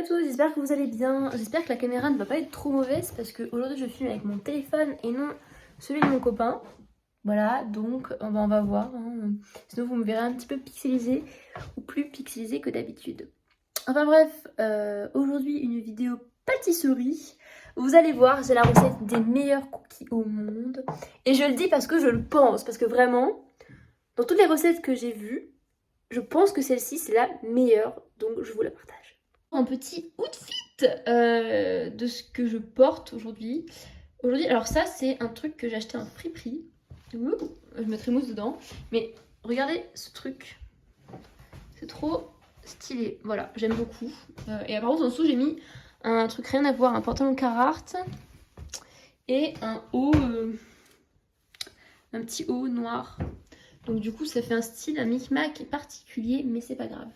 à tous, j'espère que vous allez bien. J'espère que la caméra ne va pas être trop mauvaise parce qu'aujourd'hui je filme avec mon téléphone et non celui de mon copain. Voilà, donc on va voir. Sinon vous me verrez un petit peu pixelisé ou plus pixelisé que d'habitude. Enfin bref, aujourd'hui une vidéo pâtisserie. Vous allez voir, j'ai la recette des meilleurs cookies au monde. Et je le dis parce que je le pense, parce que vraiment, dans toutes les recettes que j'ai vues, je pense que celle-ci c'est la meilleure, donc je vous la partage. Un petit outfit de ce que je porte aujourd'hui. Alors ça c'est un truc que j'ai acheté en friperie. Ouh, je mettrai mousse dedans. Mais regardez ce truc. C'est trop stylé. Voilà, j'aime beaucoup. Et par contre en dessous j'ai mis un truc rien à voir, un pantalon Carhartt et un haut, un petit haut noir. Donc du coup ça fait un style, un micmac particulier, mais c'est pas grave.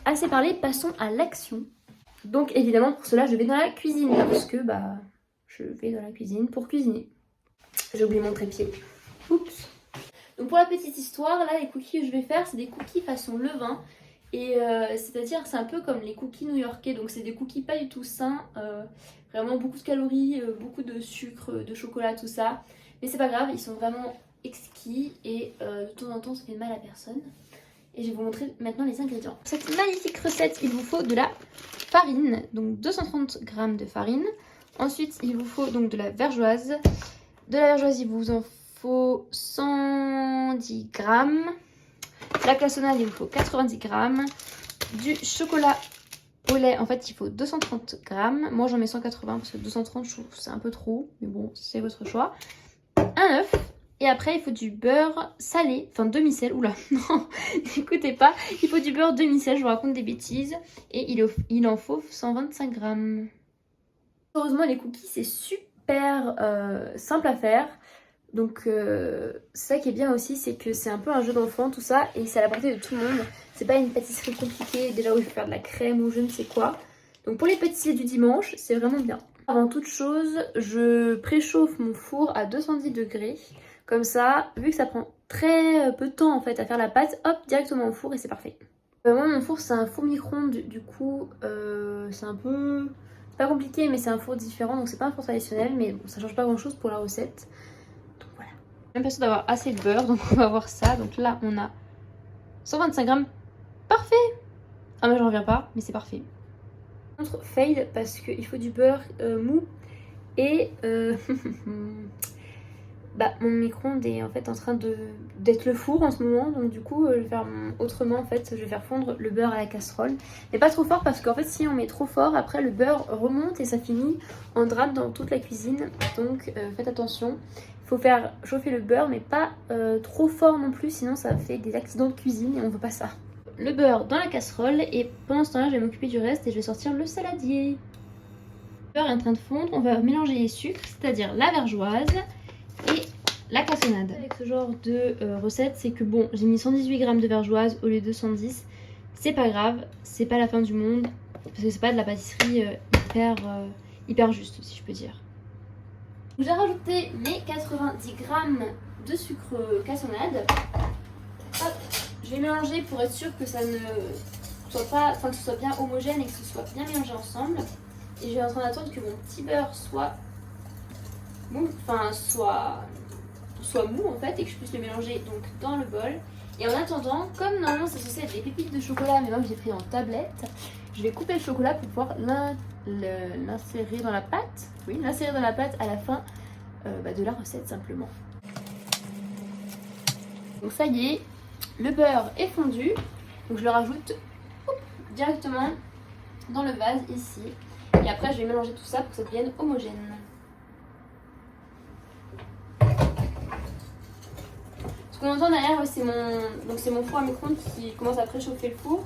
Assez parlé, passons à l'action. Donc évidemment pour cela je vais dans la cuisine parce que je vais dans la cuisine pour cuisiner. J'ai oublié mon trépied. Oups. Donc pour la petite histoire, là les cookies que je vais faire c'est des cookies façon levain. Et c'est-à-dire c'est un peu comme les cookies new-yorkais. Donc c'est des cookies pas du tout sains. Vraiment beaucoup de calories, beaucoup de sucre, de chocolat, tout ça. Mais c'est pas grave, ils sont vraiment exquis et de temps en temps ça fait mal à personne. Et je vais vous montrer maintenant les ingrédients. Pour cette magnifique recette, il vous faut de la farine, donc 230 g de farine. Ensuite, il vous faut donc de la vergeoise. De la vergeoise, il vous en faut 110 g. La cassonade, il vous faut 90 g. Du chocolat au lait, en fait, il faut 230 g. Moi, j'en mets 180 parce que 230, je trouve que c'est un peu trop. Mais bon, c'est votre choix. Un œuf. Et après, il faut du beurre salé, enfin demi-sel. Oula, non, n'écoutez pas. Il faut du beurre demi-sel, je vous raconte des bêtises. Et il en faut 125 g. Heureusement, les cookies, c'est super simple à faire. Donc, c'est ça qui est bien aussi, c'est que c'est un peu un jeu d'enfant, tout ça. Et c'est à la portée de tout le monde. C'est pas une pâtisserie compliquée, déjà où il faut faire de la crème ou je ne sais quoi. Donc, pour les pâtissiers du dimanche, c'est vraiment bien. Avant toute chose, je préchauffe mon four à 210 degrés. Comme ça, vu que ça prend très peu de temps en fait à faire la pâte, hop, directement au four et c'est parfait. Moi, mon four, c'est un four micro-ondes, du coup, c'est un peu... C'est pas compliqué, mais c'est un four différent, donc c'est pas un four traditionnel, mais bon, ça change pas grand-chose pour la recette. Donc voilà. J'ai l'impression d'avoir assez de beurre, donc on va voir ça. Donc là, on a 125 g. Parfait! Ah, mais je reviens pas, mais c'est parfait. Contre fail, parce qu'il faut du beurre mou et... mon micro-ondes est en fait en train d'être le four en ce moment, donc du coup je vais faire autrement en fait, je vais faire fondre le beurre à la casserole. Mais pas trop fort parce qu'en fait si on met trop fort, après le beurre remonte et ça finit en drap dans toute la cuisine, donc faites attention. Il faut faire chauffer le beurre mais pas trop fort non plus, sinon ça fait des accidents de cuisine et on veut pas ça. Le beurre dans la casserole et pendant ce temps là je vais m'occuper du reste et je vais sortir le saladier. Le beurre est en train de fondre, on va mélanger les sucres, c'est-à-dire la vergeoise et la cassonade. Avec ce genre de recette, c'est que bon, j'ai mis 118 g de vergeoise au lieu de 110. C'est pas grave, c'est pas la fin du monde, parce que c'est pas de la pâtisserie hyper juste, si je peux dire. J'ai rajouté mes 90 g de sucre cassonade. Hop, je vais mélanger pour être sûr que ça ne soit pas, que ce soit bien homogène et que ce soit bien mélangé ensemble. Et je vais en train d'attendre que mon petit beurre soit mou, soit mou en fait et que je puisse le mélanger donc dans le bol. Et en attendant, comme normalement c'est censé être des pépites de chocolat mais moi j'ai pris en tablette, je vais couper le chocolat pour pouvoir l'insérer dans la pâte. Oui, l'insérer dans la pâte à la fin de la recette simplement. Donc ça y est, le beurre est fondu, donc je le rajoute directement dans le vase ici. Et après je vais mélanger tout ça pour que ça devienne homogène. Ce qu'on entend derrière, c'est mon four à micro-ondes qui commence à préchauffer le four.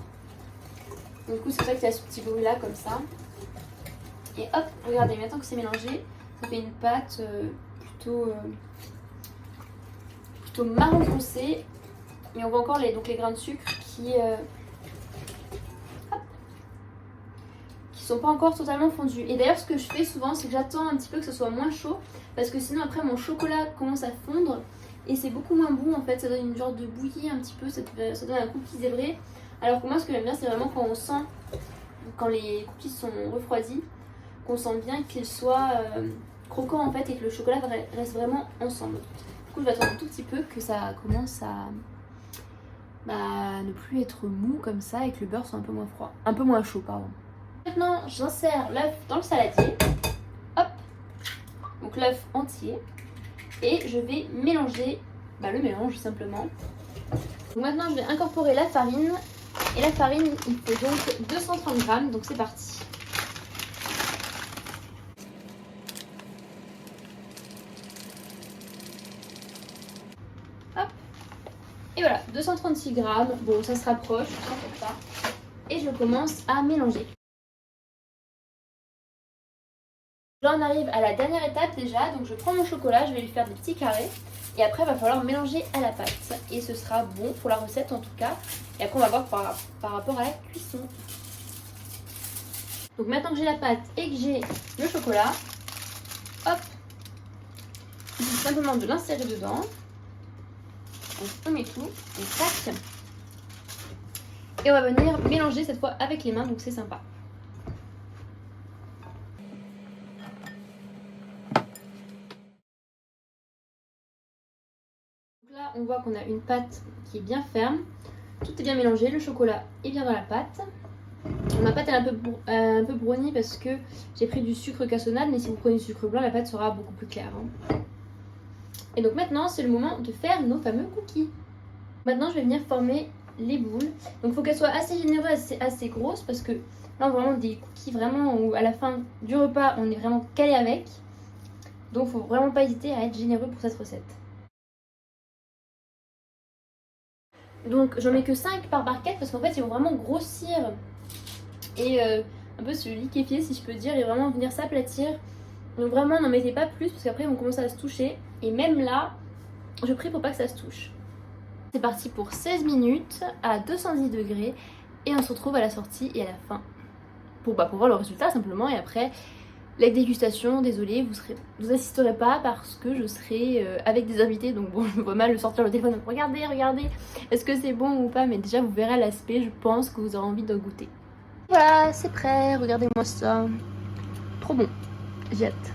Donc, du coup, c'est pour ça qu'il y a ce petit bruit là, comme ça. Et hop, regardez, maintenant que c'est mélangé, ça fait une pâte plutôt marron foncé. Et on voit encore les grains de sucre qui sont pas encore totalement fondus. Et d'ailleurs, ce que je fais souvent, c'est que j'attends un petit peu que ce soit moins chaud. Parce que sinon, après, mon chocolat commence à fondre. Et c'est beaucoup moins bon en fait, ça donne une genre de bouillie un petit peu, ça donne un cookie zébré. Alors que moi ce que j'aime bien c'est vraiment quand on sent quand les cookies sont refroidis, qu'on sent bien qu'ils soient croquants en fait et que le chocolat reste vraiment ensemble. Du coup je vais attendre un tout petit peu que ça commence à ne plus être mou comme ça et que le beurre soit un peu moins froid. Un peu moins chaud pardon. Maintenant j'insère l'œuf dans le saladier. Hop. Donc l'œuf entier. Et je vais mélanger le mélange simplement. Donc maintenant je vais incorporer la farine. Et la farine il faut donc 230 grammes. Donc c'est parti. Hop. Et voilà, 236 grammes. Bon ça se rapproche, ne t'en faites pas. Et je commence à mélanger. J'en arrive à la dernière étape déjà, donc je prends mon chocolat, je vais lui faire des petits carrés. Et après il va falloir mélanger à la pâte. Et ce sera bon pour la recette en tout cas. Et après on va voir par rapport à la cuisson. Donc maintenant que j'ai la pâte et que j'ai le chocolat, hop, il suffit simplement de l'insérer dedans. Donc on met tout, et tac. Et on va venir mélanger cette fois avec les mains, donc c'est sympa. Là, on voit qu'on a une pâte qui est bien ferme. Tout est bien mélangé, le chocolat est bien dans la pâte. Ma pâte elle est un peu brownie parce que j'ai pris du sucre cassonade, mais si vous prenez du sucre blanc, la pâte sera beaucoup plus claire. Et donc maintenant, c'est le moment de faire nos fameux cookies. Maintenant, je vais venir former les boules. Donc il faut qu'elles soient assez généreuses, assez grosses parce que là, on a vraiment des cookies vraiment où à la fin du repas, on est vraiment calé avec. Donc il faut vraiment pas hésiter à être généreux pour cette recette. Donc j'en mets que 5 par barquette parce qu'en fait ils vont vraiment grossir et un peu se liquéfier si je peux dire et vraiment venir s'aplatir. Donc vraiment n'en mettez pas plus parce qu'après ils vont commencer à se toucher et même là je prie pour pas que ça se touche. C'est parti pour 16 minutes à 210 degrés et on se retrouve à la sortie et à la fin pour voir le résultat simplement. Et après la dégustation, désolée, vous assisterez pas parce que je serai avec des invités, donc bon, je me vois mal sortir le téléphone. Regardez, est-ce que c'est bon ou pas? Mais déjà, vous verrez l'aspect, je pense que vous aurez envie de goûter. Voilà, c'est prêt, regardez-moi ça. Trop bon, j'ai hâte.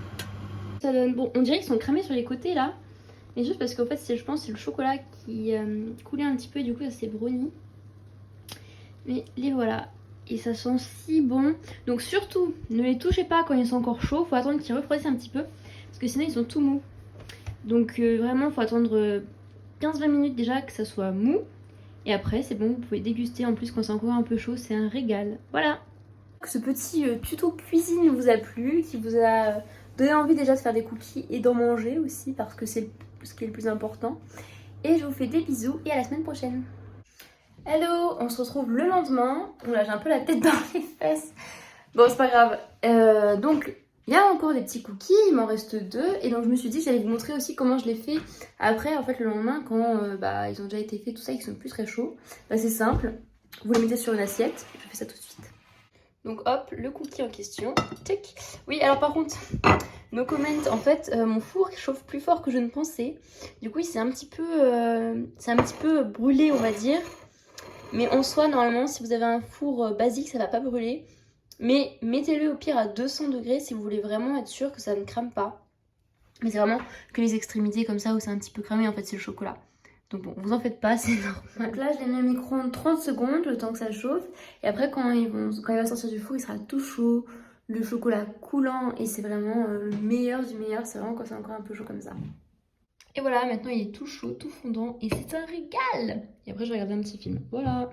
Ça donne, bon, on dirait qu'ils sont cramés sur les côtés là, mais juste parce qu'en fait, je pense que c'est le chocolat qui coulait un petit peu et du coup, ça s'est bruni. Mais les voilà. Et ça sent si bon. Donc surtout, ne les touchez pas quand ils sont encore chauds. Faut attendre qu'ils refroidissent un petit peu. Parce que sinon ils sont tout mous. Donc vraiment, faut attendre 15-20 minutes déjà que ça soit mou. Et après, c'est bon, vous pouvez déguster. En plus, quand c'est encore un peu chaud, c'est un régal. Voilà. Ce petit tuto cuisine vous a plu. Qui vous a donné envie déjà de faire des cookies et d'en manger aussi. Parce que c'est ce qui est le plus important. Et je vous fais des bisous et à la semaine prochaine. Hello, on se retrouve le lendemain. Là j'ai un peu la tête dans les fesses. Bon c'est pas grave. Donc il y a encore des petits cookies, il m'en reste 2. Et donc je me suis dit que j'allais vous montrer aussi comment je les fais après en fait le lendemain quand ils ont déjà été faits tout ça et qu'ils sont plus très chauds. C'est simple, vous les mettez sur une assiette, je fais ça tout de suite. Donc hop, le cookie en question. Tic. Oui alors par contre, no comment, en fait mon four chauffe plus fort que je ne pensais. Du coup c'est un petit peu brûlé on va dire. Mais en soi, normalement, si vous avez un four basique, ça va pas brûler. Mais mettez-le au pire à 200 degrés si vous voulez vraiment être sûr que ça ne crame pas. Mais c'est vraiment que les extrémités comme ça où c'est un petit peu cramé, en fait, c'est le chocolat. Donc bon, vous en faites pas, c'est normal. Donc là, je l'ai mis au micro-ondes 30 secondes, le temps que ça chauffe. Et après, quand il va sortir du four, il sera tout chaud, le chocolat coulant. Et c'est vraiment le meilleur du meilleur. C'est vraiment quand c'est encore un peu chaud comme ça. Et voilà, maintenant il est tout chaud, tout fondant et c'est un régal. Et après je regarde un petit film. Voilà.